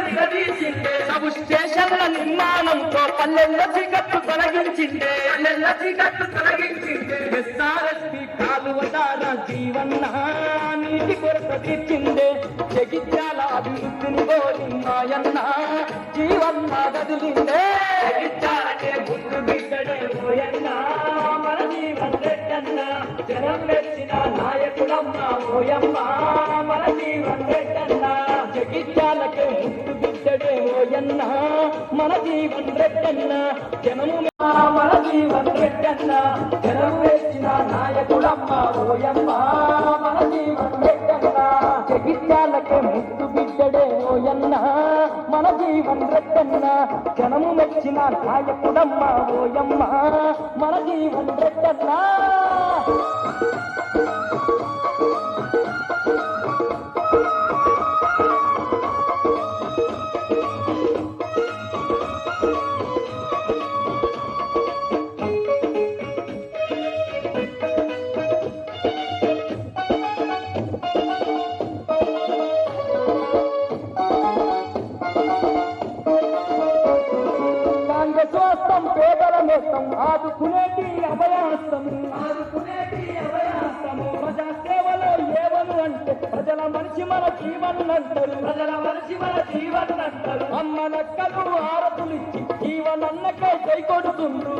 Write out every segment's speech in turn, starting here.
నిలదీసిండే sub స్టేషన్ల నిర్మాణంతో పల్లెల్ల చీకట్టు తొలగించిండే ఎస్ఆర్ఎస్పీ కాలువ ద్వారా జీవన్న నీటి కొరత తీర్చిండే జగిత్యాల అభివృద్ధిని కోరి మాయన్న జీవన్న కదిలిండే జగిత్యాలకే ముందు బిడ్డడే పోయన్న మన జీవన్ రెడ్డన్న జనం మెచ్చిన నాయకుడమ్మ పోయమ్మ మన జీవన్ రెడ్డన్న జగిత్యాలకే ముందు బిడ్డడే పోయన్న మన జీవన్ రెడ్డన్న జనము మన జీవన్ రెడ్డన్న జనం మెచ్చిన నాయకుడమ్మ పోయమ్మ మన జీవన్ రెడ్డన్న జగిత్యాలకే ముందు బిడ్డడే పోయన్న మన జీవన్ రెడ్డన్న జనము మెచ్చిన నాయకుడమ్మ పోయమ్మ మన జీవన్ రెడ్డన్న పేదల నేస్తం ఆదుకునేటి అభయాస్తము ప్రజాసేవలో ఏవను అంటే ప్రజల మనిషి మన జీవనంటారు అమ్మ నక్కలు ఆరతులిచ్చి జీవనన్నకే జై కొడుతుండ్రు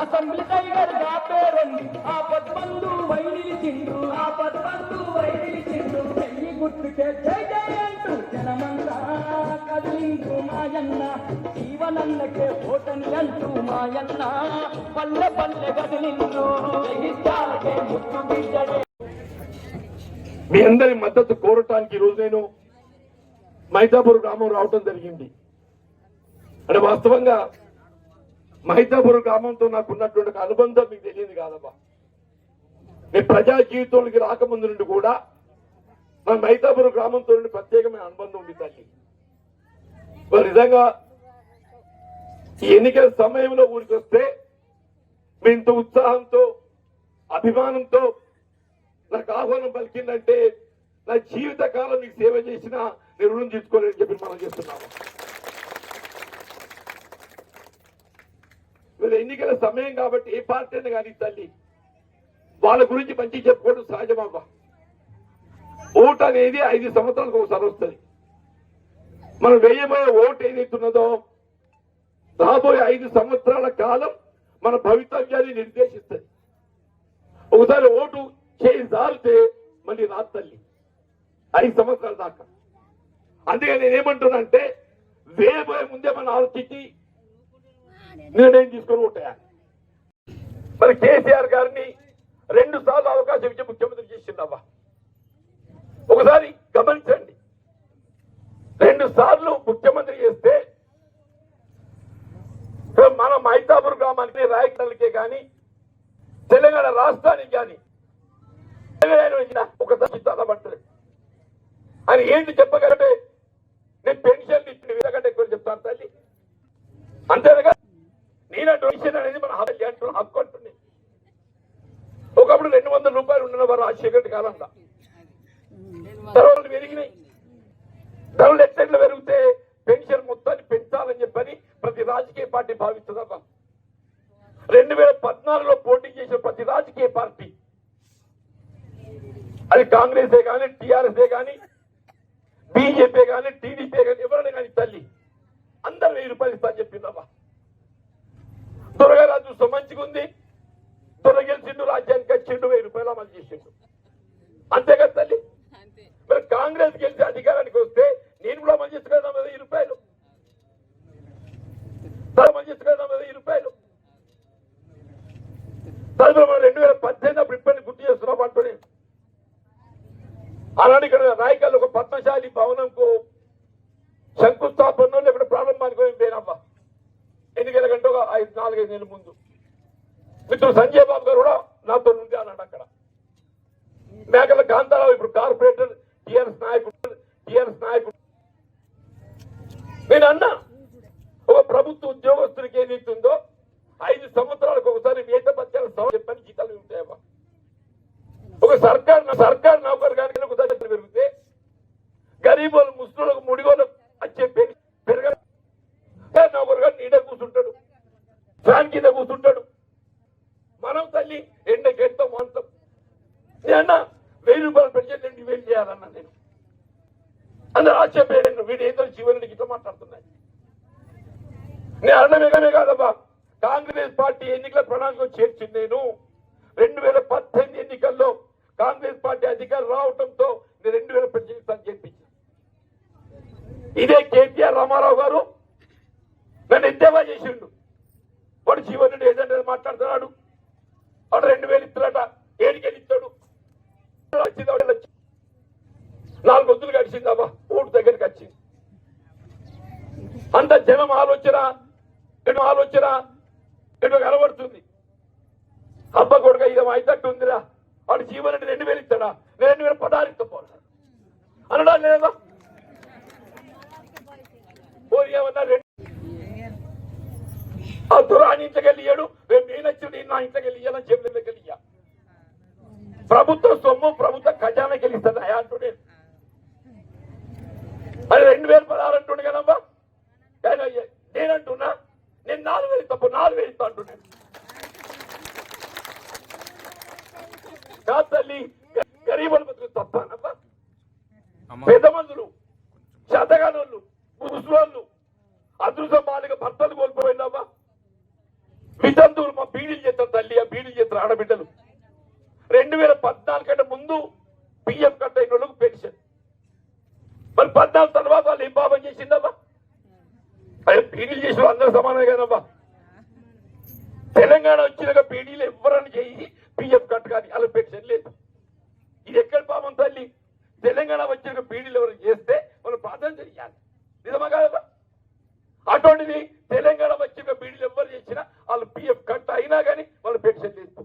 అసెంబ్లీ టైగర్ గా పేరండి ఆపద్బంధు వై నిలిచిండ్రు చెయ్యి గుర్తుకే జై జై అంటూ జనమంతా కదిలిండ్రు మాయన్న జీవనన్నకే ఓటని అంటూ మాయన్న పల్లె పల్లె కదిలిండ్రు జగిత్యాలకే ముత్తు బిడ్డడే. మీ అందరి మద్దతు కోరటానికి ఈ రోజు నేను మైతాపూర్ గ్రామం రావటం జరిగింది. అంటే వాస్తవంగా మైతాపూర్ గ్రామంతో నాకు ఉన్నటువంటి అనుబంధం మీకు తెలియదు కాదమ్మా. మీ ప్రజా జీవితంలోకి రాకముందు నుండి కూడా మన మైతాపూర్ గ్రామంతో నుండి ప్రత్యేకమైన అనుబంధం ఉంది తల్లి. నిజంగా ఈ ఎన్నికల సమయంలో ఊరికి వస్తే మీ ఇంత ఉత్సాహంతో అభిమానంతో నాకు ఆహ్వానం పలికిందంటే నా జీవిత కాలం మీకు సేవ చేసిన నేను రుణం తీసుకోలేని చెప్పి మనం చేస్తున్నాము. వీళ్ళ ఎన్నికల సమయం కాబట్టి ఏ పార్టీ అయినా కానీ తల్లి వాళ్ళ గురించి మంచి చెప్పుకోవడం సహజమవ్వ. ఓటు అనేది 5 సంవత్సరాలకు ఒకసారి వస్తుంది. మనం వేయబోయే ఓటు ఏదైతున్నదో రాబోయే 5 సంవత్సరాల కాలం మన భవితవ్యాన్ని నిర్దేశిస్తుంది. ఒకసారి ఓటు చేయి జారితే మళ్ళీ రాదు తల్లి 5 సంవత్సరాల దాకా. అందుకని నేనేమంటున్నానంటే వేయబోయే ముందే మన ఆలోచించి నిర్ణయం తీసుకొని ఓటేయాలి. మరి కేసీఆర్ గారిని 2 సార్లు అవకాశం ఇచ్చి ముఖ్యమంత్రి చేసిందవ్వా. ఒకసారి గమనించండి, 2 సార్లు ముఖ్యమంత్రి చేస్తే మన మైతాపూర్ గ్రామానికి రాయకల్కే కానీ తెలంగాణ రాష్ట్రానికి కానీ ఒకసారి తలబట్టలేదు. ఆయన ఏంటి చెప్పగలంటే నేను పెన్షన్ ఇచ్చిన వీళ్ళకంటే ఎక్కువ చెప్తాను తల్లి. అంతేగా నేనంటూ పెన్షన్ అనేది మన హక్కు అంటుంది. ఒకప్పుడు 200 రూపాయలు ఉండిన వారు రాజశేఖర్ కాలంలో ధరలు పెరిగినాయి. ధరలు ఎట్లా పెరిగితే పెన్షన్ మొత్తాన్ని పెంచాలని చెప్పని ప్రతి రాజకీయ పార్టీ భావిస్తుందమ్మా. 2014లో పోటీ చేసిన ప్రతి రాజకీయ పార్టీ, అది కాంగ్రెసే కానీ టీఆర్ఎస్ఏ కానీ బీజేపీ కానీ టీడీపీ కానీ ఎవరైనా కానీ తల్లి అందరు 1000 రూపాయలు ఇస్తా చెప్పిందమ్మా. దొరగారాజు మంచిగా ఉంది, దొరగెలిచిండు, రాజ్యానికి వచ్చిండు, 1000 రూపాయలు అమలు చేసిండు. అంతేగా తల్లి. మరి కాంగ్రెస్ గెలిచి అధికారానికి వస్తే నేను కూడా అమలు చేసుకున్నాను 1000 రూపాయలు, అమలు చేసుకున్నాను 1000 రూపాయలు. తదుపరి 2018 అప్పుడు ఇప్పటిని గుర్తు చేస్తున్నాం అంటూనే అలాంటి ఇక్కడ రాయకల్ ఒక పద్మశాలి భవనంకు శంకుస్థాపన ఇక్కడ ప్రారంభానికి పోయినమ్మా. ఎన్నికల కంటే ఒక 4-5 నెలల ముందు మిత్రుడు సంజయ్ బాబు గారు కూడా నాతో ఉంది అన్నాడు. అక్కడ మేకల కాంతారావు ఇప్పుడు కార్పొరేటర్ టీఆర్ఎస్ నాయకుడు. నేను అన్నా ఒక ప్రభుత్వ ఉద్యోగస్తుడికి ఏదైతుందో 5 సంవత్సరాలకు ఒకసారి వేత పత్యాలు చెప్పని జీతాలు ఉంటాయమ్మా. ఒక సర్కార్ నౌకరు కానీ ఒకసారి పెరిగితే గరీబ్ వాళ్ళు ముస్లింలకు ముడిగోళ్ళకు వచ్చే పెరగ నవ్వరుగా నీడ కూర్చుంటాడు, ఫ్యాన్ కింద కూర్చుంటాడు. మనం తల్లి ఎండకెడతాం అంతం. నేను 1000 రూపాయలు పెన్షన్ 2000 చేయాలన్నా నేను. అందరూ ఆశ్చర్యపోయాను, వీడు ఏదో జీవనానికి ఇట్లా మాట్లాడుతున్నాయి. నేను అన్నమేగానే కాదబ్బా, కాంగ్రెస్ పార్టీ ఎన్నికల ప్రణాళిక చేర్చింది. నేను 2018 ఎన్నికల్లో కాంగ్రెస్ పార్టీ అధికారం రావడంతో నేను 2000 పెన్షన్ ఇస్తాను చెప్పించాను. ఇదే కేటీఆర్ రామారావు గారు నన్ను ఎద్దేవా చేసిండు. వాడు జీవన్ రెడ్డి ఏదంటే మాట్లాడుతున్నాడు, వాడు 2000 ఇస్తాడట, ఏడికెళ్ళి ఇస్తాడు. 4 గొంతులు గడిచిందమ్మా, ఓటు దగ్గరికి వచ్చింది. అంత జనం ఆలోచన ఎటు కనబడుతుంది. అబ్బ కొడుక ఇది అయితట్టు ఉందిరా, వాడు జీవన్ రెడ్డి 2000 ఇస్తాడా, నేను 2016 ఇస్తా పోరా అనడా లేదా? ఏమన్నా ఆ దురాని ఇంట్లోకెళ్ళి ఇయ్యాడు, నేను వచ్చి నా ఇంట్లోకెళ్ళి ఇయ్యాలని చెప్పి ఇయ్యా. ప్రభుత్వ సొమ్ము ప్రభుత్వ ఖజానాకి వెళ్ళిస్తుంది అయ్యా అంటుండే. అది 2016 అంటుండే కదమ్మా. నేనంటున్నా నేను 4000 తప్పు 4000 ఇస్తా అంటున్నాను. కాదు తల్లి, గరీబుల బతుకు తప్పనమ్మా. పెద్ద మందులు, శతగానోళ్ళు, ముసలోళ్ళు, అదృష్టం మాలిక భర్తలు కోల్పోయినామా. వితంతువులు మా బీడీలు చేస్తారు తల్లి, ఆ బీడీలు చేస్తారు ఆడబిడ్డలు. 2014 కంటే ముందు పిఎం కట్ అయిన వాళ్ళకు పెన్షన్. మరి 14 తర్వాత వాళ్ళు ఏం పాపం చేసిందమ్మా? అదే బీడీలు చేసిన అందరూ సమానమే కదమ్మా. తెలంగాణ వచ్చినాక బీడీలు ఎవరని చేయి పిఎం కట్ కానీ అలా పెన్షన్ లేదు. ఇది ఎక్కడ పాపం తల్లి? తెలంగాణ వచ్చినాక బీడీలు ఎవరు చేస్తే వాళ్ళు ప్రార్థన చేయాలి, నిజమా కాదమ్మా? అటువంటిది తెలంగాణ వచ్చిన బీడీలు ఎవరు చేసినా వాళ్ళు పిఎఫ్ కట్ అయినా కానీ వాళ్ళు పెన్షన్ లేదు.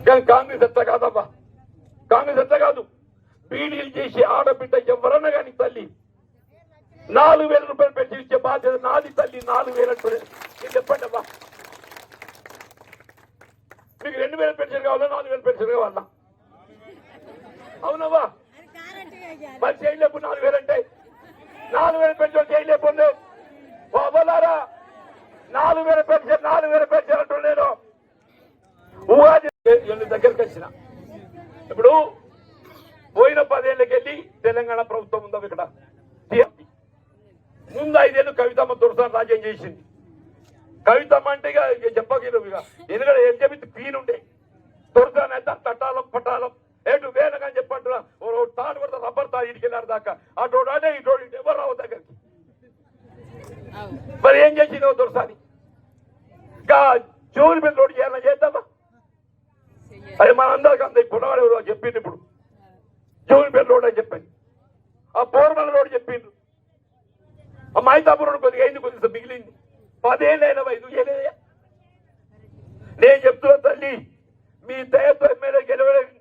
కానీ కాంగ్రెస్ ఎట్లా కాదమ్మా, కాంగ్రెస్ ఎట్లా కాదు. బీడీలు చేసి ఆడబిడ్డ ఎవరన్నా కానీ తల్లి 4000 రూపాయలు పెన్షన్ ఇచ్చే బాధ్యత నాది తల్లి. 4000 అంటున్నాను, నేను చెప్పండి అమ్మా. మీకు 2000 పెన్షన్ కావాలా, 4000 పెన్షన్ కావాలా? అవునమ్మా, మరి చేయలేపు 4000 అంటే 4000 పెన్షన్ చేయలేకపోతే బాబోలారా, 4000 పెన్షన్ అంటున్నాను. ఉగాది దగ్గరికి వచ్చిన ఇప్పుడు పోయిన 10 ఏళ్ళకి వెళ్ళి తెలంగాణ ప్రభుత్వం ఉందాం ఇక్కడ. ముందు 5 ఏళ్ళు కవితమ్మ దుర్సాన్ రాజ్యం చేసింది. కవితమ్మ అంటే ఇక చెప్పగలరు, ఇక ఎందుకంటే ఏం చెప్పి పీనుండే దుర్సాన్ అయితే తట్టాలం పట్టాలం ఏటు వేనగా చెప్పంటున్నా. తాడు కూడా రబ్బర్ తాడు ఇటుకెళ్ళారు దాకా, అటోడు అంటే ఇటోడు ఎవరు రావు దగ్గరికి. మరి ఏం చేసిందో దుర్సాని ఇంకా జోలి మీద రోడ్డు చేయాలని చేద్దామా? అది మన అందరికి అంత పునవాడు చెప్పింది. ఇప్పుడు జోలిపేట రోడ్ అని చెప్పండి, ఆ పోర్మల రోడ్ చెప్పిండ్రు, ఆ మైతాపూర్ రోడ్ కొద్దిగా అయింది, కొద్దిగా మిగిలింది. 10 ఏళ్ళు అయినా 5 ఏళ్ళయ్యా. నేను చెప్తున్నా తల్లి, మీ దయతో ఎమ్మెల్యే గెలవలేదు.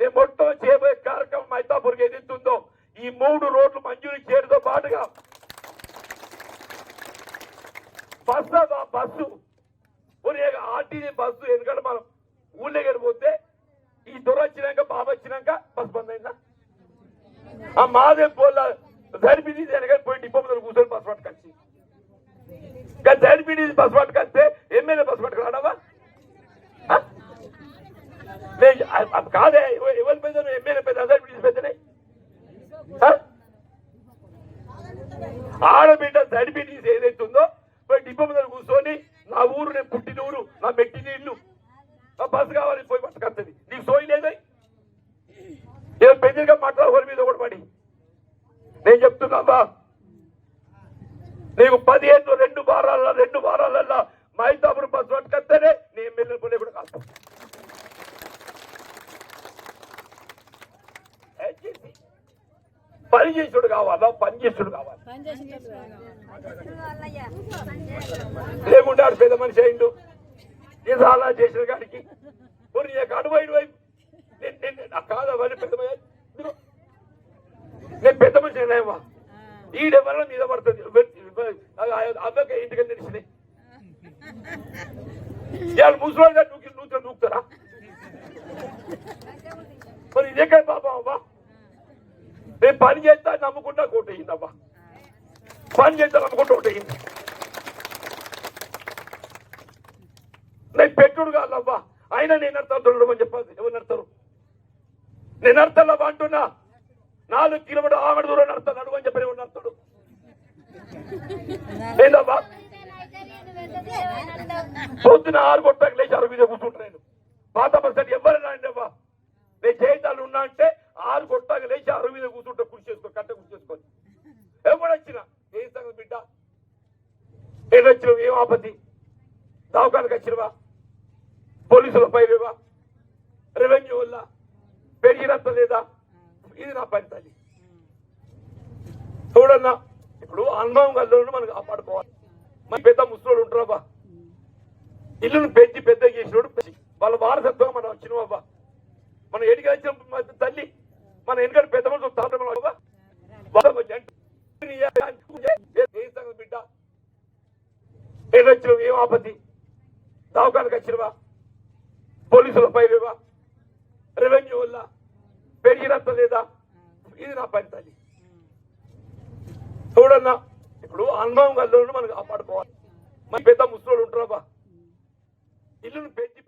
నేను మొత్తం చేయబోయే కార్యక్రమం మైతాపూర్కి ఏదైతుందో ఈ 3 రోడ్లు మంజూరు చేయడంతో పాటుగా బస్సు ఆర్టీసీ బస్సు. ఎందుకంటే మనం ఊళ్ళో గడిపోతే ఈ దొర వచ్చినాక బాబు వచ్చినాక బస్సు బంద్ అయిందా? ఆ మాదే పోల సరిపిడీసీ అనగా పోయి డిపో మీద కూర్చొని బస్సు పట్టుకొచ్చి ఇంకా సరిపిడీసీ బస్సు పట్టుకొస్తే ఎమ్మెల్యే బస్సు పట్టుకురాడవా? కాదే, ఎవరి పెద్ద ఎమ్మెల్యే పెద్ద సరిపిడీసీ పెద్దనే. ఆడబిడ్డ సరిపిడీసీ ఏదైతుందో పోయి డిపో మీద కూర్చొని నా ఊరు, నేను పుట్టిన ఊరు, నా మెట్టి నీళ్లు, నా బస్సు కావాలి పోయి పట్టుకొస్తుంది. నీకు సోయి లేదా? నేను పెద్దగా మాట్లాడే మీద ఒకటి పడి నేను చెప్తున్నా, నీకు 10 ఏళ్ళు 2 వారాలల్లా మైతాపూర్ బస్సు పట్టుకొస్తేనే నీ ఎమ్మెల్యే పోలే కూడా కాదు. పని చేసుడు కావాలా? పని చేసుడు కావాలి. లేకుండా పెద్ద మనిషి అయిండు, నిజాలా చేసిన కాడికి అడువైడు వైపు కాదవని పెద్ద నేను పెద్ద మనిషి లేవా? ఈడెవరో మీద పడుతుంది. అబ్బాయి ఇంటికి తెలిసినాయి ఇవాళ ముసలి నూకుతారా? మరి ఇదే కదా పాపం అవ్వా. నేను పని చేస్తా నమ్ముకుంటా కోటేయిందమ్మా, పని చేస్తా నమ్ముకుంటా కోటేయింది. నేను పెట్టుడు కాదమ్మా, అయినా నేను అర్థం చూడమని చెప్పాలి. ఎవరు నడతారు? నేను నడతాను అంటున్నా. 4 కిలోమీటర్ ఆమెడ దూరం నడతాను, నడువు అని చెప్పి ఎవరు నడతాడు? ఏందమ్మా పొద్దున 6 కొట్టాక లేచి 6 మీద కూర్చుంటా. నేను పాత బస్సు ఎవరైనా అండివ్వా, నేను చేయితాలు ఉన్నా అంటే 6 కొట్టాక లేచి 6 మీద కూర్చుంటా. కృషి చేసుకో, కట్ట కృషి చేసుకొని ఎవడొచ్చినా ఏం సంగతి బిడ్డ, ఏదొచ్చినావు, ఏం ఆపత్తి? దవాఖానకు వచ్చినవా? పోలీసుల పైరేవా? రెవెన్యూ వల్ల పెరిగినంత లేదా? ఇది నా పని తల్లి. చూడన్నా, ఇప్పుడు అనుభవం కల్లోనూ మనం కాపాడుకోవాలి. మన పెద్ద ముసలోడు ఉంటారబ్బా, ఇల్లును పెంచి పెద్ద చేసినోడు వాళ్ళ వారసత్వం మనం వచ్చినవబ్బా. మనం ఎడికి వచ్చిన తల్లి, మన వెనుక పెద్ద మనుషులు తాపడమా బిడ్డ, ఏదొచ్చినావు, ఏం ఆపత్తి? దవాఖానకు వచ్చినవా? పోలీసుల పైరేవా? రెవెన్యూ వల్ల పెరిగినంత లేదా? ఇది నా పని తల్లి. చూడన్నా, ఇప్పుడు అనుభవం కల్లోనూ మనం కాపాడుకోవాలి. మన పెద్ద ముసలోడు ఉంటారబ్బా, ఇల్లును పెంచి